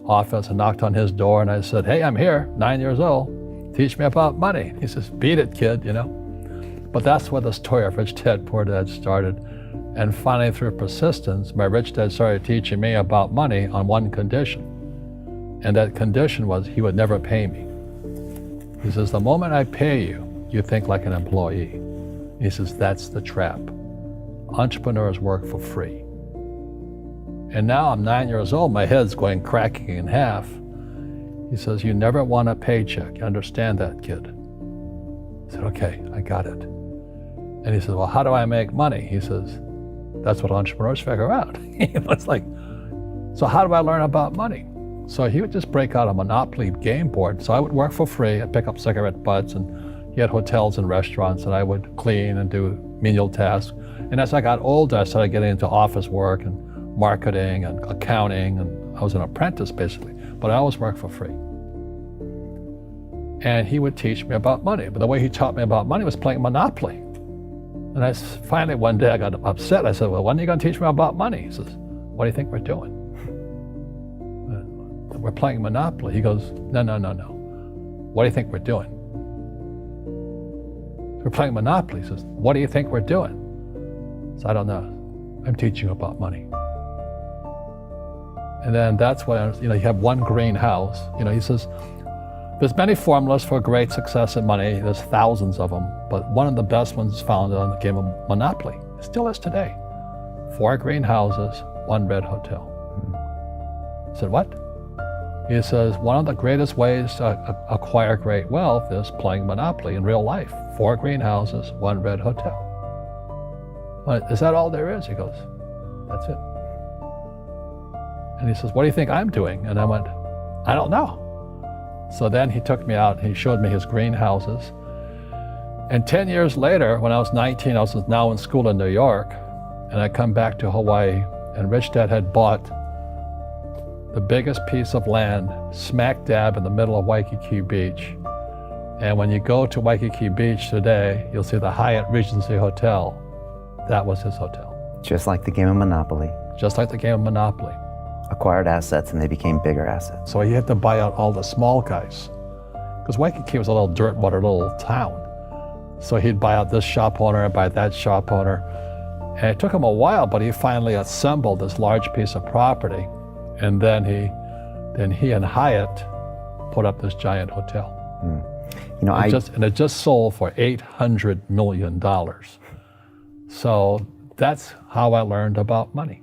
office and knocked on his door, and I said, "Hey, I'm here, 9 years old. Teach me about money." He says, "Beat it, kid," you know. But that's where the story of Rich Dad, Poor Dad started. And finally, through persistence, my rich dad started teaching me about money on one condition. And that condition was he would never pay me. He says, "The moment I pay you, you think like an employee." He says, "That's the trap. Entrepreneurs work for free." And now I'm 9 years old, my head's going cracking in half. He says, "You never want a paycheck. You understand that, kid?" I said, "Okay, I got it." And he says, "Well, how do I make money?" He says, "That's what entrepreneurs figure out." It's like, so how do I learn about money? So he would just break out a Monopoly game board. So I would work for free. I'd pick up cigarette butts, and he had hotels and restaurants, and I would clean and do menial tasks. And as I got older, I started getting into office work and marketing and accounting, and I was an apprentice basically, but I always worked for free. And he would teach me about money, but the way he taught me about money was playing Monopoly. And finally one day I got upset. I said, "Well, when are you going to teach me about money?" He says, "What do you think we're doing?" "We're playing Monopoly." He goes, No. "What do you think we're doing?" "We're playing Monopoly." He says, "What do you think we're doing?" So I don't know. "I'm teaching you about money." And then that's when, you have one greenhouse. He says, there's many formulas for great success in money. There's thousands of them, but one of the best ones is found on the game of Monopoly. It still is today. 4 greenhouses, 1 red hotel. I said, "What?" He says, one of the greatest ways to acquire great wealth is playing Monopoly in real life. 4 greenhouses, 1 red hotel. "Is that all there is?" He goes, "That's it." And he says, "What do you think I'm doing?" And I went, "I don't know." So then he took me out and he showed me his greenhouses. And 10 years later, when I was 19, I was now in school in New York, and I come back to Hawaii, and Rich Dad had bought the biggest piece of land smack dab in the middle of Waikiki Beach. And when you go to Waikiki Beach today, you'll see the Hyatt Regency Hotel. That was his hotel. Just like the game of Monopoly. Just like the game of Monopoly. Acquired assets, and they became bigger assets. So he had to buy out all the small guys, because Waikiki was a little dirt water little town. So he'd buy out this shop owner and buy that shop owner. And it took him a while, but he finally assembled this large piece of property. And then he and Hyatt put up this giant hotel. It just sold for $800 million. So that's how I learned about money.